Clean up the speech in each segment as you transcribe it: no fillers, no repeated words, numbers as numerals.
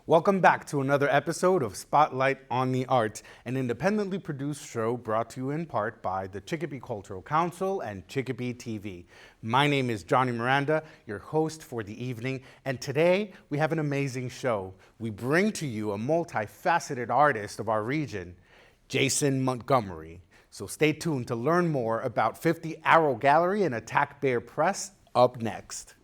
Welcome back to another episode of Spotlight on the Arts, an independently produced show brought to you in part by the Chicopee Cultural Council and Chicopee TV. My name is Johnny Miranda, your host for the evening, and today we have an amazing show. We bring to you a multifaceted artist of our region, Jason Montgomery. So stay tuned to learn more about 50 Arrow Gallery and Attack Bear Press up next.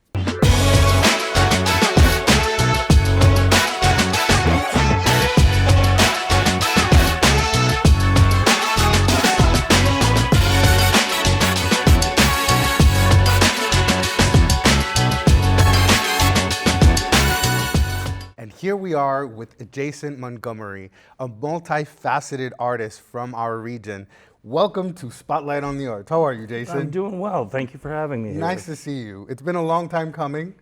Here we are with Jason Montgomery, a multifaceted artist from our region. Welcome to Spotlight on the Arts. How are you, Jason? I'm doing well. Thank you for having me here. Nice to see you. It's been a long time coming.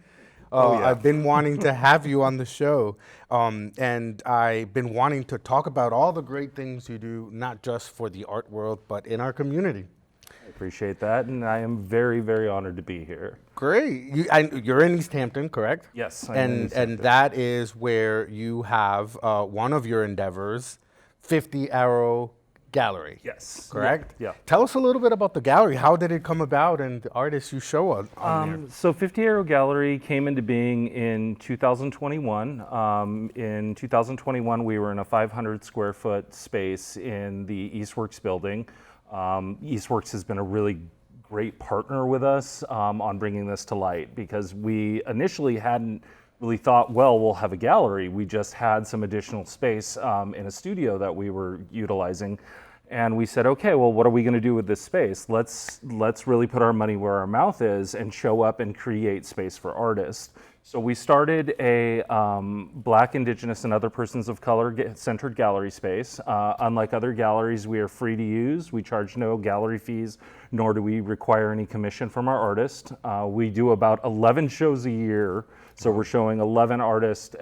Yeah. I've been wanting to have you on the show, and I've been wanting to talk about all the great things you do, not just for the art world, but in our community. I appreciate that, and I am very, very honored to be here. Great. You're in East Hampton, correct? Yes, I'm in East Hampton. And that is where you have one of your endeavors, 50 Arrow Gallery. Yes. Correct? Yeah. Tell us a little bit about the gallery. How did it come about and the artists you show on there? So 50 Arrow Gallery came into being in 2021. In 2021, we were in a 500 square foot space in the Eastworks building. Eastworks has been a really great partner with us on bringing this to light, because we initially hadn't really thought, well, we'll have a gallery. We just had some additional space in a studio that we were utilizing. And we said, okay, well, what are we going to do with this space? Let's really put our money where our mouth is and show up and create space for artists. So we started a Black, Indigenous, and other persons of color centered gallery space. Unlike other galleries, we are free to use. We charge no gallery fees, nor do we require any commission from our artists. We do about 11 shows a year. So we're showing 11 artists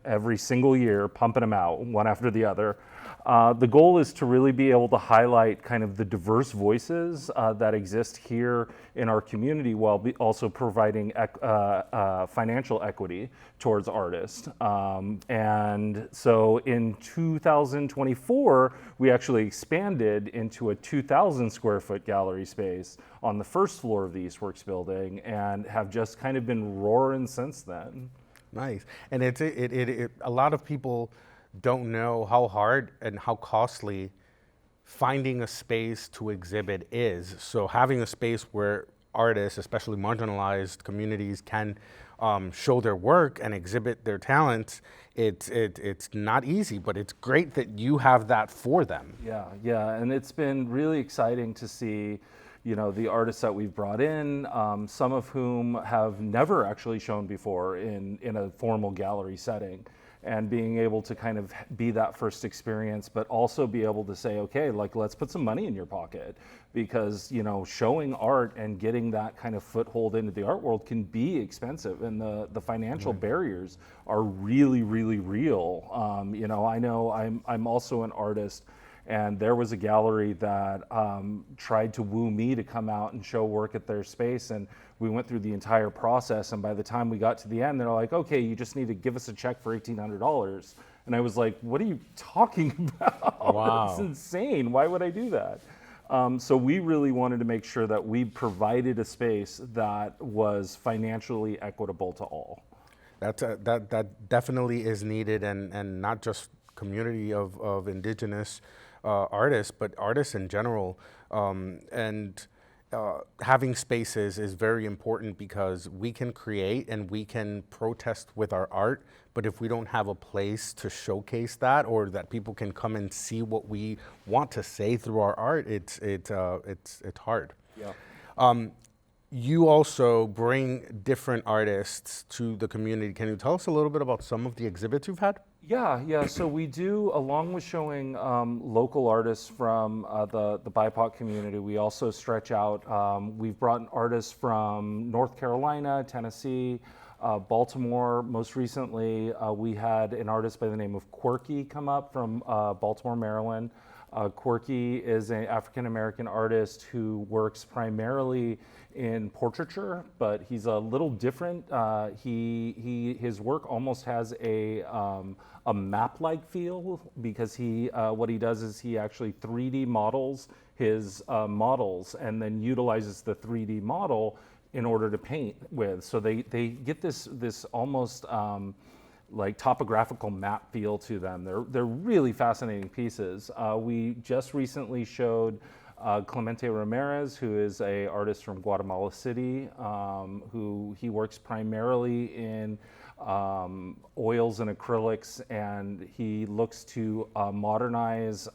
every single year, pumping them out one after the other. The goal is to really be able to highlight kind of the diverse voices that exist here in our community, while also providing financial equity towards artists. And so in 2024, we actually expanded into a 2,000 square foot gallery space on the first floor of the Eastworks building, and have just kind of been roaring since then. Nice. And a lot of people don't know how hard and how costly finding a space to exhibit is. So having a space where artists, especially marginalized communities, can show their work and exhibit their talents, it's not easy, but it's great that you have that for them. Yeah, and it's been really exciting to see, you know, the artists that we've brought in, some of whom have never actually shown before in a formal gallery setting. And being able to kind of be that first experience, but also be able to say, okay, like, let's put some money in your pocket, because, you know, showing art and getting that kind of foothold into the art world can be expensive, and the financial barriers are really, really real. You know I'm also an artist, and there was a gallery that tried to woo me to come out and show work at their space, and we went through the entire process, and by the time we got to the end, they're like, okay, you just need to give us a check for $1,800. And I was like, what are you talking about? Wow. That's insane. Why would I do that? So we really wanted to make sure that we provided a space that was financially equitable to all. That definitely is needed, and not just community of indigenous artists, but artists in general. Having spaces is very important, because we can create and we can protest with our art, but if we don't have a place to showcase that, or that people can come and see what we want to say through our art, it's hard. Yeah. You also bring different artists to the community. Can you tell us a little bit about some of the exhibits you've had? Yeah. So we do, along with showing local artists from the BIPOC community, we also stretch out. We've brought artists from North Carolina, Tennessee, Baltimore, most recently, we had an artist by the name of Quirky come up from Baltimore, Maryland. Quirky is an African-American artist who works primarily in portraiture, but he's a little different. His work almost has a map-like feel because what he does is he actually 3D models his models and then utilizes the 3D model in order to paint with. So they get this almost like topographical map feel to them. They're really fascinating pieces. We just recently showed Clemente Ramirez, who is an artist from Guatemala City, who he works primarily in oils and acrylics, and he looks to modernize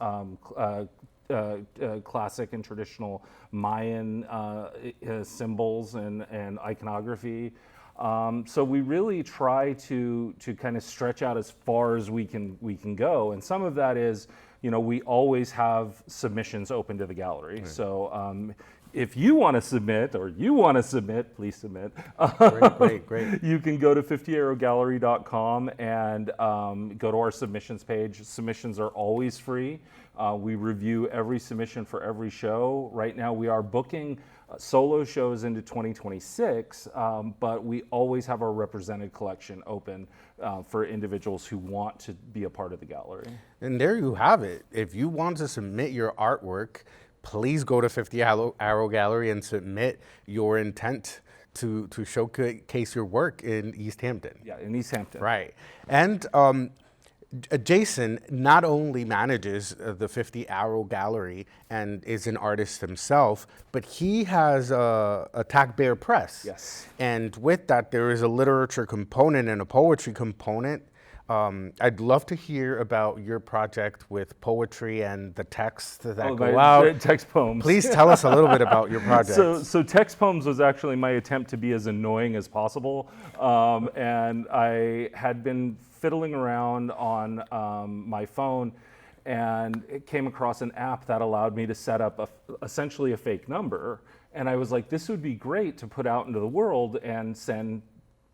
classic and traditional Mayan symbols and iconography. So we really try to kind of stretch out as far as we can go, and some of that is, we always have submissions open to the gallery. Right. So if you want to submit, please submit. Great. You can go to 50arrowgallery.com and go to our submissions page. Submissions are always free. We review every submission for every show. Right now we are booking solo shows into 2026, but we always have our represented collection open for individuals who want to be a part of the gallery. And there you have it. If you want to submit your artwork, please go to 50 Arrow Gallery and submit your intent to showcase your work in East Hampton. Yeah, in East Hampton. Right. And Jason not only manages the 50 Arrow Gallery and is an artist himself, but he has a Tack Bear Press. Yes. And with that, there is a literature component and a poetry component. I'd love to hear about your project with poetry and the texts that go out. Text poems. Please tell us a little bit about your project. So text poems was actually my attempt to be as annoying as possible. And I had been fiddling around on my phone, and it came across an app that allowed me to set up essentially a fake number. And I was like, this would be great to put out into the world and send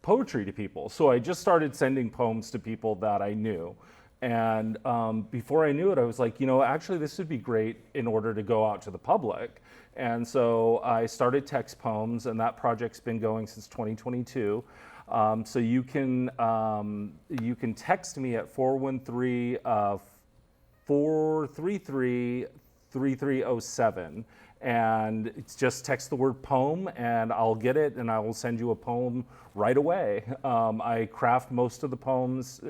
poetry to people. So I just started sending poems to people that I knew. And before I knew it, I was like, actually this would be great in order to go out to the public. And so I started text poems, and that project's been going since 2022. So you can text me at 413-433-3307. And it's just text the word poem and I'll get it and I will send you a poem right away. I craft most of the poems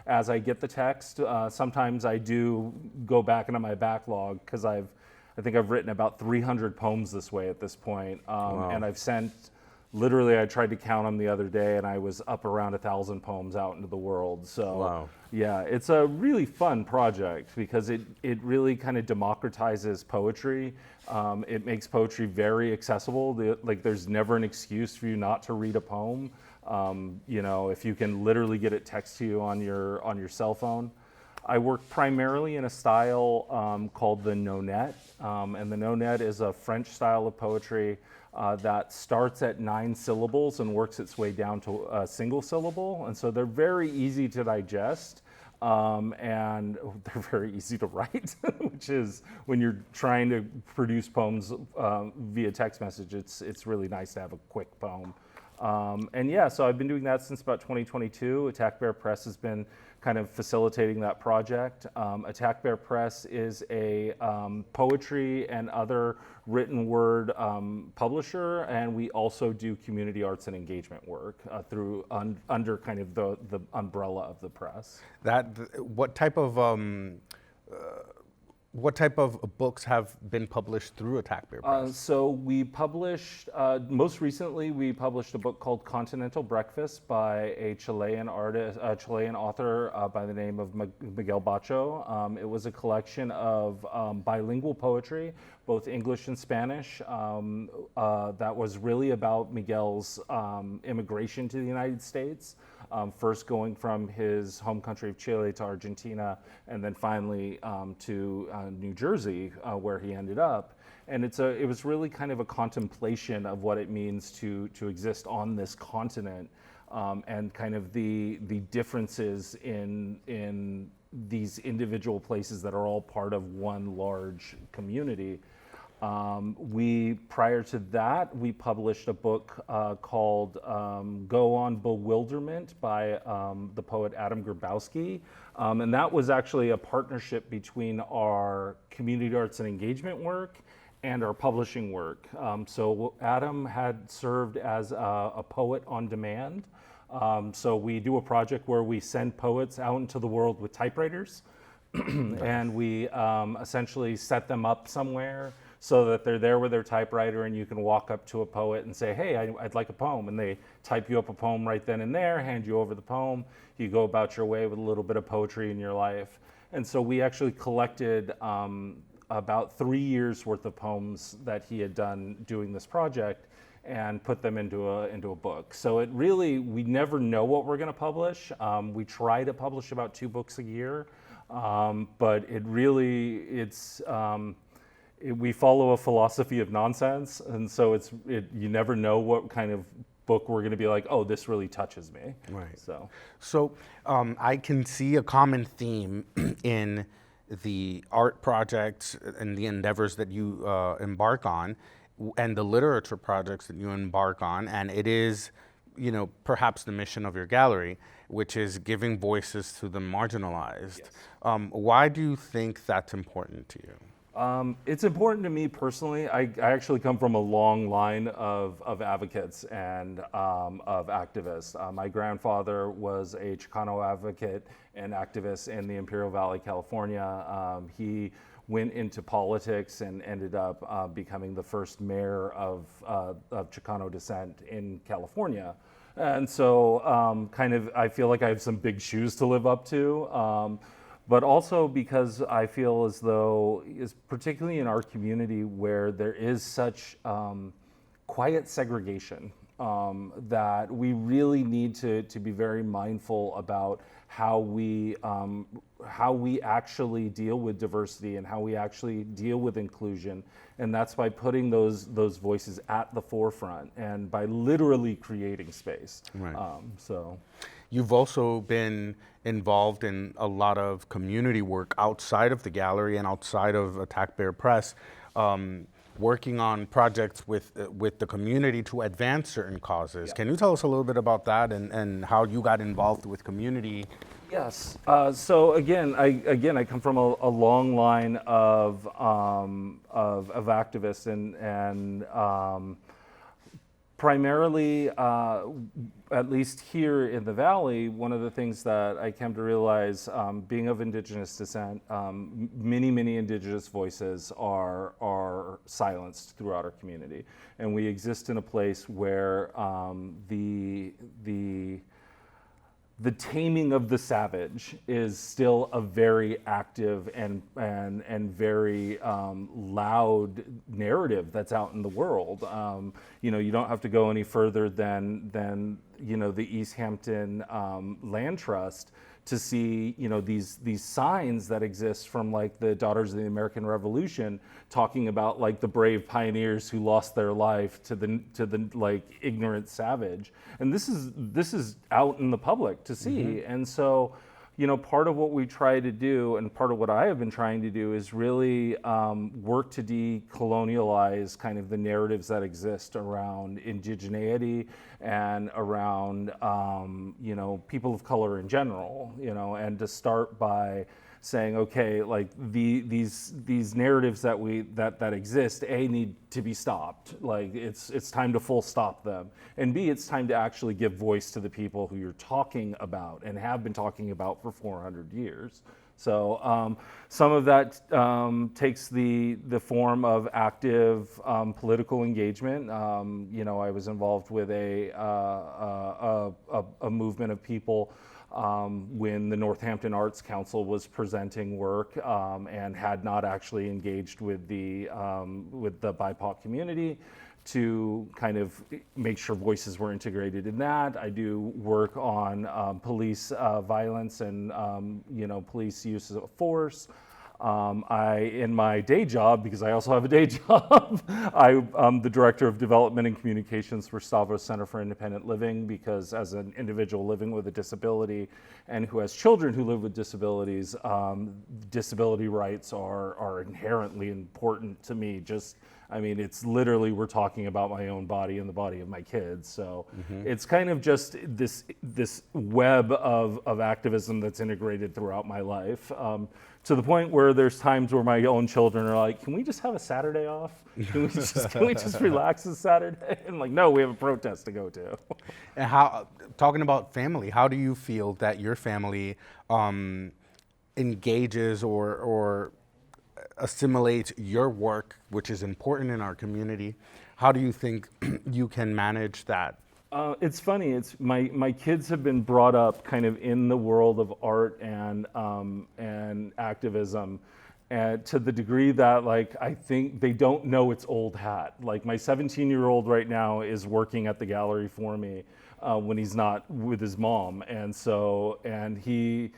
as I get the text. Sometimes I do go back into my backlog because I think I've written about 300 poems this way at this point. Wow. And I've sent, literally I tried to count them the other day and I was up around 1,000 poems out into the world. So wow. Yeah, it's a really fun project because it really kind of democratizes poetry. It makes poetry very accessible. There's never an excuse for you not to read a poem. If you can literally get it text to you on your cell phone. I work primarily in a style called the nonette, and the nonette is a French style of poetry that starts at 9 syllables and works its way down to a single syllable. And so they're very easy to digest and they're very easy to write, which is when you're trying to produce poems via text message, it's really nice to have a quick poem. So I've been doing that since about 2022. Attack Bear Press has been kind of facilitating that project. Attack Bear Press is a poetry and other written word publisher, and we also do community arts and engagement work under kind of the umbrella of the press. What type of books have been published through Attack Bear Press? So we published, most recently we published a book called Continental Breakfast by a Chilean author by the name of Miguel Bacho. It was a collection of bilingual poetry, both English and Spanish, that was really about Miguel's immigration to the United States. First going from his home country of Chile to Argentina, and then finally to New Jersey, where he ended up. And it was really kind of a contemplation of what it means to exist on this continent. and kind of the differences in these individual places that are all part of one large community. Prior to that, we published a book called Go On Bewilderment by the poet Adam Grabowski. And that was actually a partnership between our community arts and engagement work and our publishing work. So Adam had served as a poet on demand. So we do a project where we send poets out into the world with typewriters and we essentially set them up somewhere so that they're there with their typewriter and you can walk up to a poet and say, hey, I'd like a poem. And they type you up a poem right then and there, hand you over the poem. You go about your way with a little bit of poetry in your life. And so we actually collected about 3 years worth of poems that he had done doing this project and put them into a book. So it really, we never know what we're gonna publish. We try to publish about 2 books a year, but it really, we follow a philosophy of nonsense, and so you never know what kind of book we're going to be like, oh, this really touches me. Right. So I can see a common theme in the art projects and the endeavors that you embark on, and the literature projects that you embark on, and it is, perhaps the mission of your gallery, which is giving voices to the marginalized. Yes. Why do you think that's important to you? It's important to me personally. I actually come from a long line of advocates and of activists. My grandfather was a Chicano advocate and activist in the Imperial Valley, California. He went into politics and ended up becoming the first mayor of Chicano descent in California. And so I feel like I have some big shoes to live up to. But also because I feel as though, particularly in our community where there is such quiet segregation, that we really need to be very mindful about how we actually deal with diversity and how we actually deal with inclusion. And that's by putting those voices at the forefront and by literally creating space. Right. So. You've also been involved in a lot of community work outside of the gallery and outside of Attack Bear Press, working on projects with the community to advance certain causes. Yeah. Can you tell us a little bit about that and how you got involved with community? Yes. So again, I come from a long line of activists and primarily, at least here in the Valley, one of the things that I came to realize, being of Indigenous descent, many Indigenous voices are silenced throughout our community, and we exist in a place where the taming of the savage is still a very active and very loud narrative that's out in the world. You don't have to go any further than the East Hampton Land Trust to see these signs that exist from like the Daughters of the American Revolution, talking about like the brave pioneers who lost their life to the like ignorant savage, and this is out in the public to see. Mm-hmm. And so part of what we try to do, and part of what I have been trying to do, is really work to decolonialize kind of the narratives that exist around indigeneity and around people of color in general, and to start by saying, okay, like these narratives that exist, A, need to be stopped. Like it's time to full stop them, and B, it's time to actually give voice to the people who you're talking about and have been talking about for 400 years. So some of that takes the form of active political engagement. I was involved with a movement of people when the Northampton Arts Council was presenting work and had not actually engaged with the BIPOC community to kind of make sure voices were integrated in that. I do work on police violence and police use of force. In my day job, because I also have a day job, I'm the Director of Development and Communications for Stavros Center for Independent Living, because as an individual living with a disability and who has children who live with disabilities, disability rights are inherently important to me. It's literally, we're talking about my own body and the body of my kids. So it's kind of just this web of activism that's integrated throughout my life. To the point where there's times where my own children are like, can we just have a Saturday off? Can we just relax this Saturday? And like, no, we have a protest to go to. And talking about family, how do you feel that your family engages or assimilates your work, which is important in our community? How do you think you can manage that? It's funny. It's my kids have been brought up kind of in the world of art and activism, and to the degree that like I think they don't know it's old hat. Like my 17-year-old right now is working at the gallery for me when he's not with his mom, and he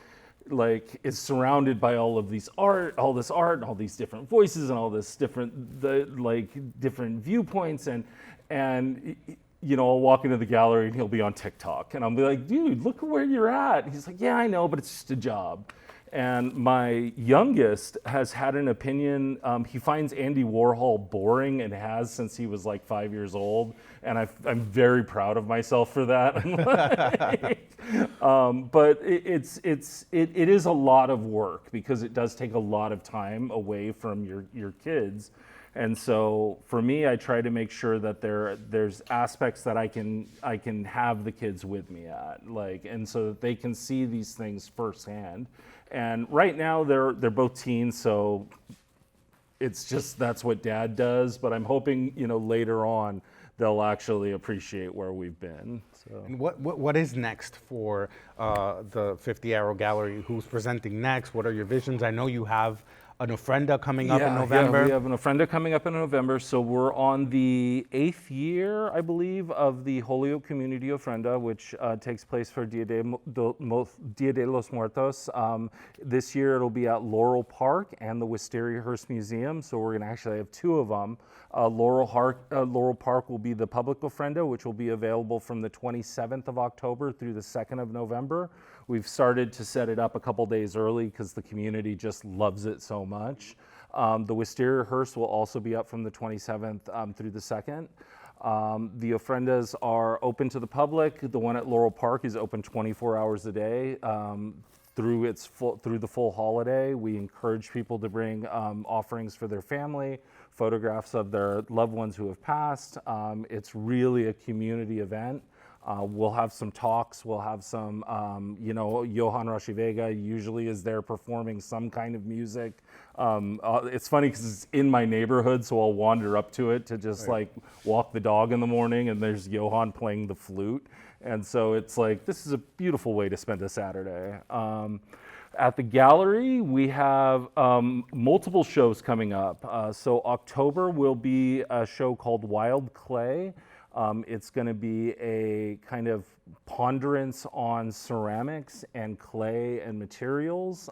like is surrounded by all this art, and all these different voices and all this different viewpoints and I'll walk into the gallery and he'll be on TikTok and I'll be like, dude, look where you're at. He's like, yeah, I know, but it's just a job. And my youngest has had an opinion. He finds Andy Warhol boring and has since he was like 5 years old. And I'm very proud of myself for that. But it is a lot of work because it does take a lot of time away from your kids. And so for me, I try to make sure that there's aspects that I can have the kids with me at, and so that they can see these things firsthand. And right now they're both teens, so it's just that's what Dad does. But I'm hoping later on they'll actually appreciate where we've been. So. And what is next for the 50 Arrow Gallery? Who's presenting next? What are your visions? I know you have an ofrenda coming up in November. Yeah, we have an ofrenda coming up in November. So we're on the 8th year, I believe, of the Holyoke Community Ofrenda, which takes place for Dia de los Muertos. This year it'll be at Laurel Park and the Wisteria Hearst Museum. So we're going to actually have two of them. Laurel Park will be the public ofrenda, which will be available from the 27th of October through the 2nd of November. We've started to set it up a couple days early because the community just loves it so much. The Wisteria Hearst will also be up from the 27th through the 2nd. The ofrendas are open to the public. The one at Laurel Park is open 24 hours a day through the full holiday. We encourage people to bring offerings for their family, photographs of their loved ones who have passed. It's really a community event. We'll have some talks. We'll have some, Johann Rashi Vega usually is there performing some kind of music. It's funny because it's in my neighborhood, so I'll wander up to it to just walk the dog in the morning, and there's Johann playing the flute. And so it's like, this is a beautiful way to spend a Saturday. At the gallery, we have multiple shows coming up. So October will be a show called Wild Clay. It's going to be a kind of ponderance on ceramics and clay and materials.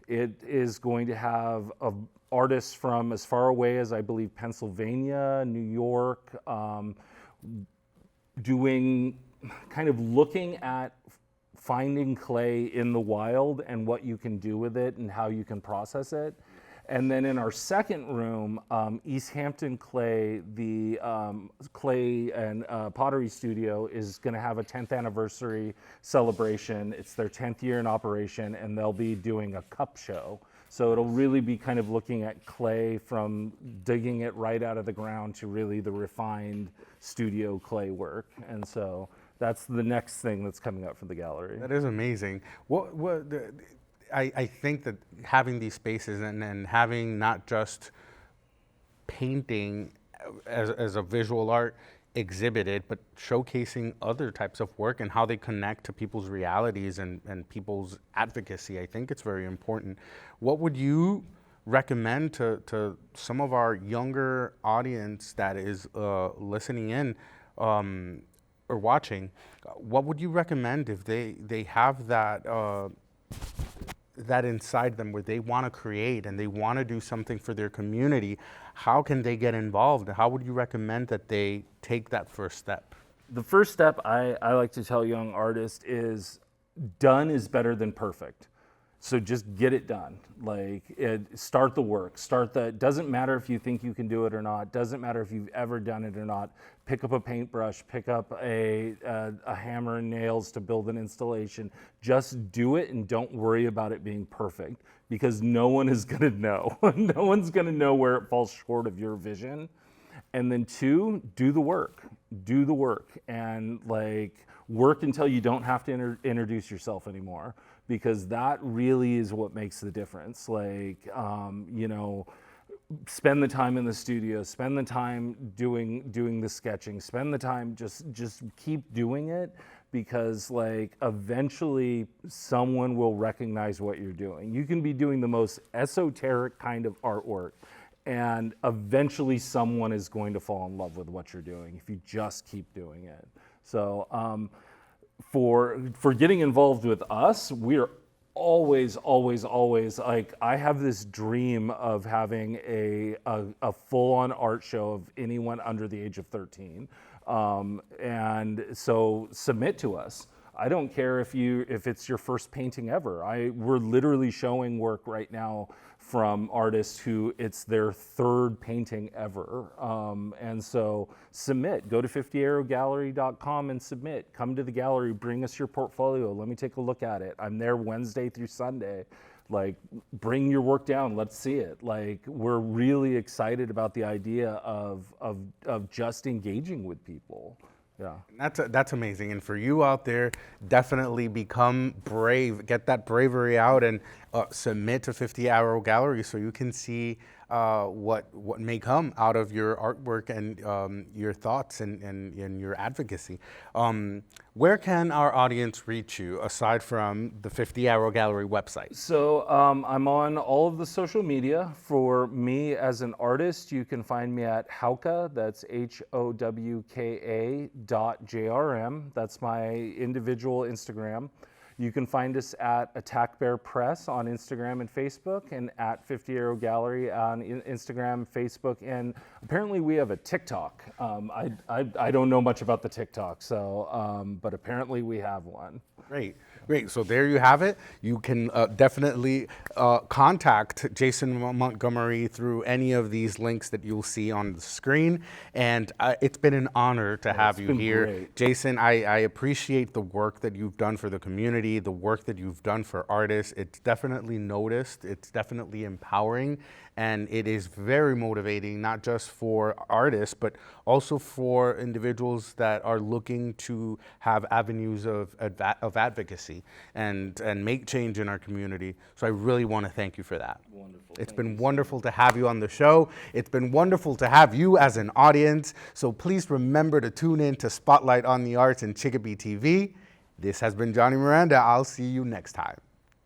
It is going to have artists from as far away as, I believe, Pennsylvania, New York, looking at finding clay in the wild and what you can do with it and how you can process it. And then in our second room, East Hampton Clay, the clay and pottery studio, is going to have a 10th anniversary celebration. It's their 10th year in operation, and they'll be doing a cup show. So it'll really be kind of looking at clay from digging it right out of the ground to really the refined studio clay work. And so that's the next thing that's coming up for the gallery. That is amazing. I think that having these spaces and having not just painting as a visual art exhibited, but showcasing other types of work and how they connect to people's realities and people's advocacy, I think it's very important. What would you recommend to some of our younger audience that is listening in or watching? What would you recommend if they have that that inside them where they want to create and they want to do something for their community, how can they get involved? How would you recommend that they take that first step? The first step I like to tell young artists is done is better than perfect. So just get it done. Start the work. Doesn't matter if you think you can do it or not. Doesn't matter if you've ever done it or not. Pick up a paintbrush, pick up a hammer and nails to build an installation. Just do it and don't worry about it being perfect, because no one is gonna know. No one's gonna know where it falls short of your vision. And then 2, do the work. Do the work, and work until you don't have to introduce yourself anymore, because that really is what makes the difference. Spend the time in the studio, spend the time doing the sketching, spend the time, just keep doing it, because eventually someone will recognize what you're doing. You can be doing the most esoteric kind of artwork, and eventually someone is going to fall in love with what you're doing if you just keep doing it. So for getting involved with us, we're always I have this dream of having a full-on art show of anyone under the age of 13. And so submit to us. I don't care if it's your first painting ever. We're literally showing work right now from artists who it's their 3rd painting ever. And so submit. Go to 50arrowgallery.com and submit. Come to the gallery, bring us your portfolio. Let me take a look at it. I'm there Wednesday through Sunday. Bring your work down, let's see it. We're really excited about the idea of just engaging with people. Yeah. That's amazing. And for you out there, definitely become brave, get that bravery out, and submit to 50 Arrow Gallery so you can see what may come out of your artwork and your thoughts and your advocacy. Where can our audience reach you aside from the 50 Arrow Gallery website? So I'm on all of the social media. For me as an artist, you can find me at Howka, that's HOWKA.JRM. That's my individual Instagram. You can find us at Attack Bear Press on Instagram and Facebook, and at 50 Arrow Gallery on Instagram, Facebook, and apparently we have a TikTok. I don't know much about the TikTok, so but apparently we have one. Great. So there you have it. You can definitely contact Jason Montgomery through any of these links that you'll see on the screen. And it's been an honor to have you here. Great. Jason, I appreciate the work that you've done for the community, the work that you've done for artists. It's definitely noticed. It's definitely empowering. And it is very motivating, not just for artists, but also for individuals that are looking to have avenues of advocacy and make change in our community. So I really want to thank you for that. Wonderful. It's been wonderful to have you on the show. It's been wonderful to have you as an audience. So please remember to tune in to Spotlight on the Arts and Chicopee TV. This has been Johnny Miranda. I'll see you next time.